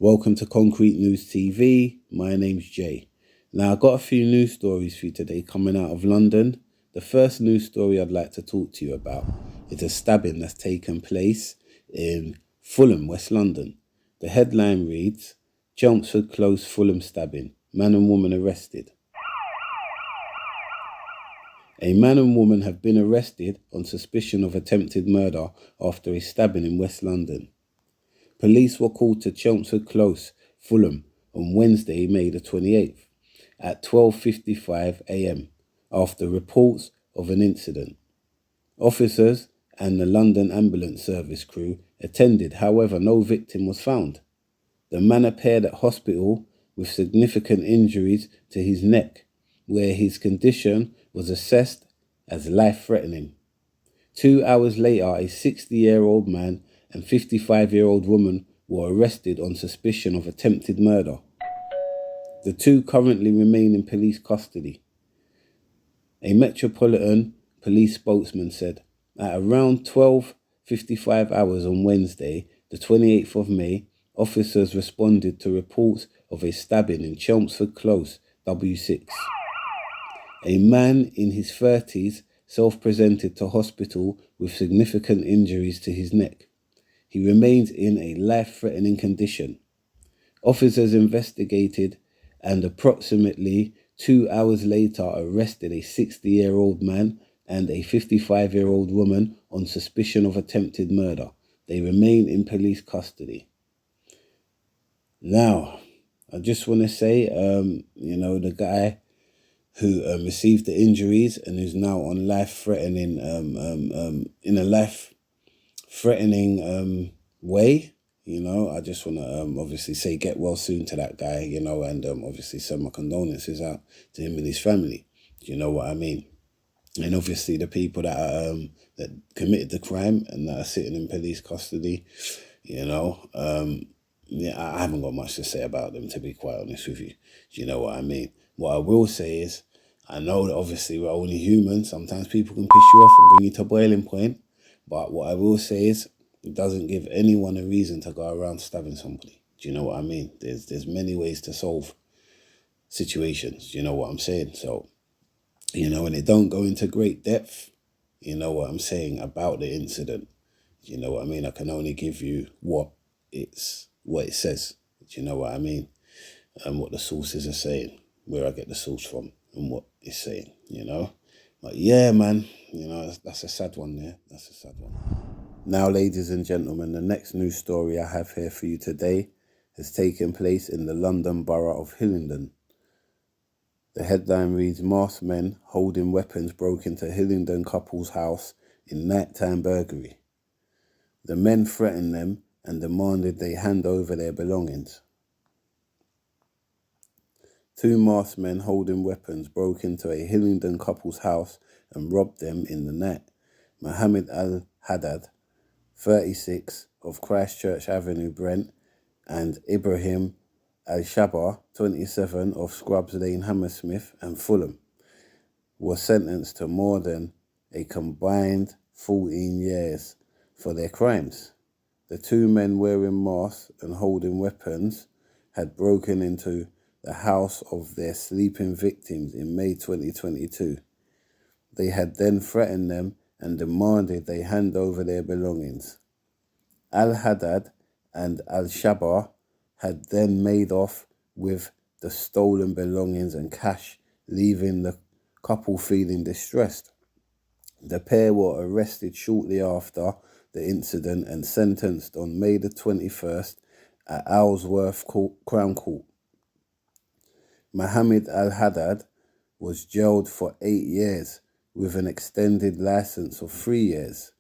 Welcome to Concrete News TV. My name's Jay. Now, I've got a few news stories for you today coming out of London. The first news story I'd like to talk to you about is a stabbing that's taken place in Fulham, West London. The headline reads, Chelmsford Close Fulham stabbing, man and woman arrested. A man and woman have been arrested on suspicion of attempted murder after a stabbing in West London. Police were called to Chelmsford Close, Fulham, on Wednesday, May the 28th, at 12:55 a.m. after reports of an incident. Officers and the London Ambulance Service crew attended, however, no victim was found. The man appeared at hospital with significant injuries to his neck, where his condition was assessed as life-threatening. 2 hours later, a 60-year-old man and 55-year-old woman were arrested on suspicion of attempted murder. The two currently remain in police custody. A Metropolitan Police spokesman said, at around 12:55 hours on Wednesday, the 28th of May, officers responded to reports of a stabbing in Chelmsford Close, W6. A man in his 30s self-presented to hospital with significant injuries to his neck. He remains in a life-threatening condition. Officers investigated and approximately 2 hours later arrested a 60-year-old man and a 55-year-old woman on suspicion of attempted murder. They remain in police custody. Now, I just want to say, the guy who received the injuries and is now on life-threatening, in a life-threatening way, I just want to obviously say get well soon to that guy, and obviously send my condolences out to him and his family. Do you know what I mean? And obviously the people that are, that committed the crime and that are sitting in police custody, I haven't got much to say about them, to be quite honest with you. Do you know what I mean? What I will say is, I know that obviously we're only human. Sometimes people can piss you off and bring you to boiling point. But what I will say is, it doesn't give anyone a reason to go around stabbing somebody. Do you know what I mean? There's many ways to solve situations. Do you know what I'm saying? So, and it don't go into great depth, you know what I'm saying, about the incident. You know what I mean? I can only give you what it says. Do you know what I mean? And what the sources are saying, where I get the source from and what it's saying, But yeah, man, that's a sad one there. That's a sad one. Now, ladies and gentlemen, the next news story I have here for you today has taken place in the London borough of Hillingdon. The headline reads, masked men holding weapons broke into Hillingdon couple's house in nighttime burglary. The men threatened them and demanded they hand over their belongings. Two masked men holding weapons broke into a Hillingdon couple's house and robbed them in the night. Mohammed Al-Haddad, 36, of Christchurch Avenue, Brent, and Ibrahim Al-Shabar, 27, of Scrubs Lane, Hammersmith and Fulham, were sentenced to more than a combined 14 years for their crimes. The two men wearing masks and holding weapons had broken into the house of their sleeping victims in May 2022. They had then threatened them and demanded they hand over their belongings. Al-Haddad and Al-Shabar had then made off with the stolen belongings and cash, leaving the couple feeling distressed. The pair were arrested shortly after the incident and sentenced on May the 21st at Owlsworth Crown Court. Mohammed Al-Haddad was jailed for 8 years with an extended license of 3 years.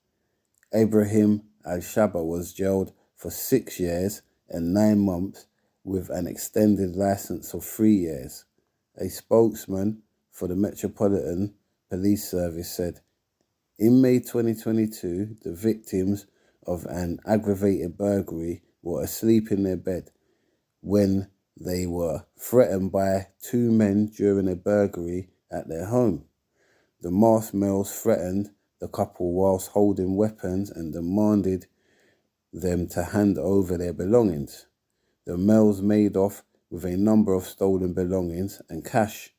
Ibrahim Al-Shabar was jailed for 6 years and 9 months with an extended license of 3 years. A spokesman for the Metropolitan Police Service said, in May 2022, the victims of an aggravated burglary were asleep in their bed when they were threatened by two men during a burglary at their home. The masked males threatened the couple whilst holding weapons and demanded them to hand over their belongings. The males made off with a number of stolen belongings and cash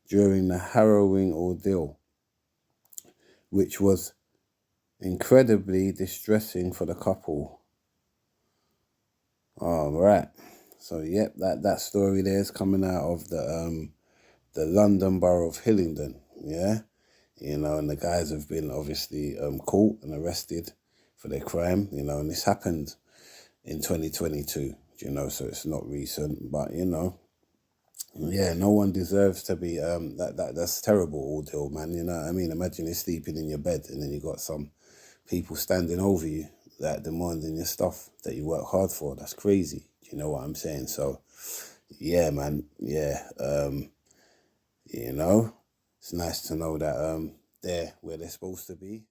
during the harrowing ordeal, which was incredibly distressing for the couple. All right. So, yep, that story there is coming out of the London Borough of Hillingdon, yeah? And the guys have been obviously caught and arrested for their crime, and this happened in 2022, so it's not recent, but, yeah, no one deserves to be, that's terrible ordeal, man, you know what I mean? Imagine you're sleeping in your bed and then you got some people standing over you that demanding your stuff that you work hard for. That's crazy. Do you know what I'm saying? So, yeah, man, yeah, it's nice to know that they're where they're supposed to be.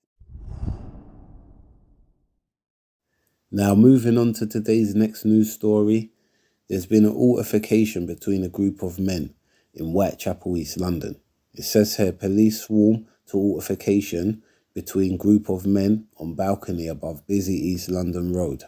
Now, moving on to today's next news story, there's been an altercation between a group of men in Whitechapel, East London. It says here, police swarm to altercation between group of men on balcony above busy East London Road.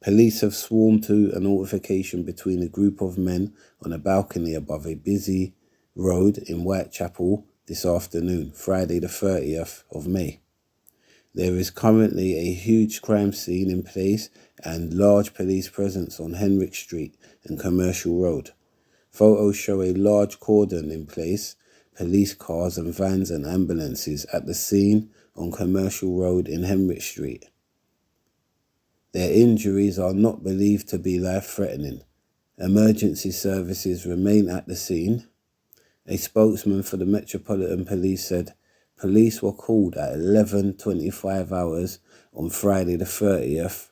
Police have swarmed to an altercation between a group of men on a balcony above a busy road in Whitechapel this afternoon, Friday the 30th of May. There is currently a huge crime scene in place and large police presence on Henrik Street and Commercial Road. Photos show a large cordon in place, police cars and vans and ambulances at the scene on Commercial Road in Henrik Street. Their injuries are not believed to be life-threatening. Emergency services remain at the scene. A spokesman for the Metropolitan Police said police were called at 11:25 hours on Friday the 30th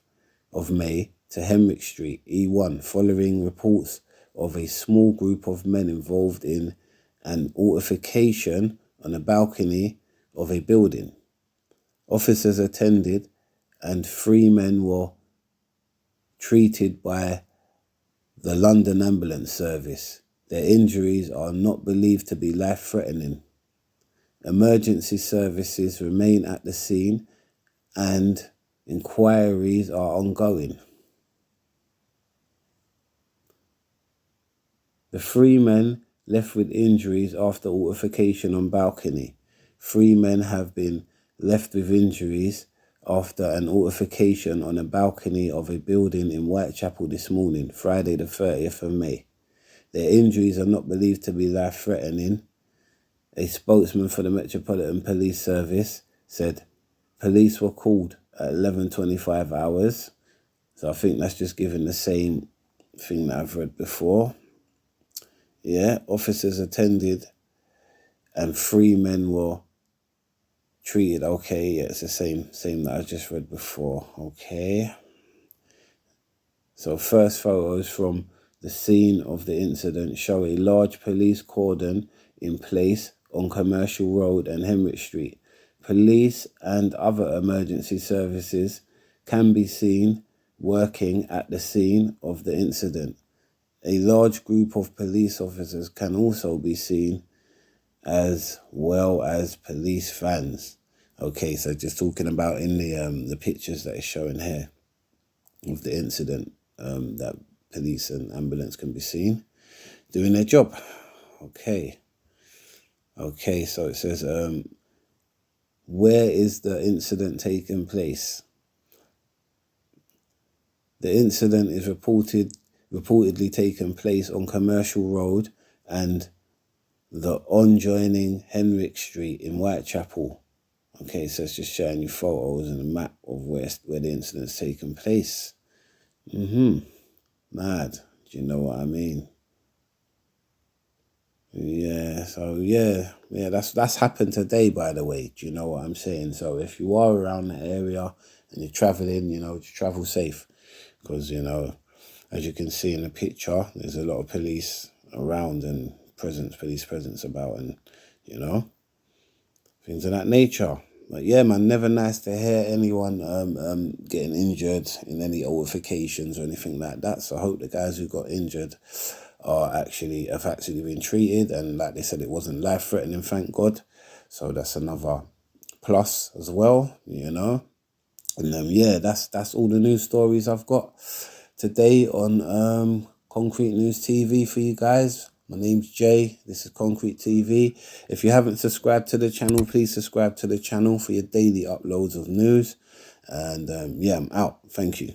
of May to Henrik Street, E1, following reports of a small group of men involved in an altercation on a balcony of a building. Officers attended and 3 men were treated by the London Ambulance Service. Their injuries are not believed to be life-threatening. Emergency services remain at the scene and inquiries are ongoing. The 3 men left with injuries after altercation on balcony. 3 men have been left with injuries after an altercation on a balcony of a building in Whitechapel this morning, Friday the 30th of May. Their injuries are not believed to be life-threatening. A spokesman for the Metropolitan Police Service said police were called at 11:25 hours. So I think that's just given the same thing that I've read before. Yeah, officers attended and 3 men were treated. Okay, yeah, it's the same that I just read before. Okay. So first photos from the scene of the incident show a large police cordon in place on Commercial Road and Henrik Street. Police and other emergency services can be seen working at the scene of the incident. A large group of police officers can also be seen, as well as police vans. Okay, so just talking about in the pictures that is showing here of the incident, that police and ambulance can be seen doing their job. Okay, so it says, where is the incident taking place? The incident is reportedly taken place on Commercial Road and the adjoining Henrik Street in Whitechapel. Okay, so it's just showing you photos and a map of where the incident's taken place. Mad. Do you know what I mean? Yeah, so yeah, that's happened today, by the way. Do you know what I'm saying? So if you are around the area and you're traveling, just travel safe. Because, as you can see in the picture, there's a lot of police around and police presence about and, things of that nature. But yeah, man, never nice to hear anyone getting injured in any altercations or anything like that. So I hope the guys who got injured have actually been treated, and like they said, it wasn't life-threatening, thank God. So that's another plus as well, And yeah, that's all the news stories I've got today on Concrete News TV for you guys. My name's Jay. This is Concrete TV. If you haven't subscribed to the channel, please subscribe to the channel for your daily uploads of news. And yeah, I'm out. Thank you.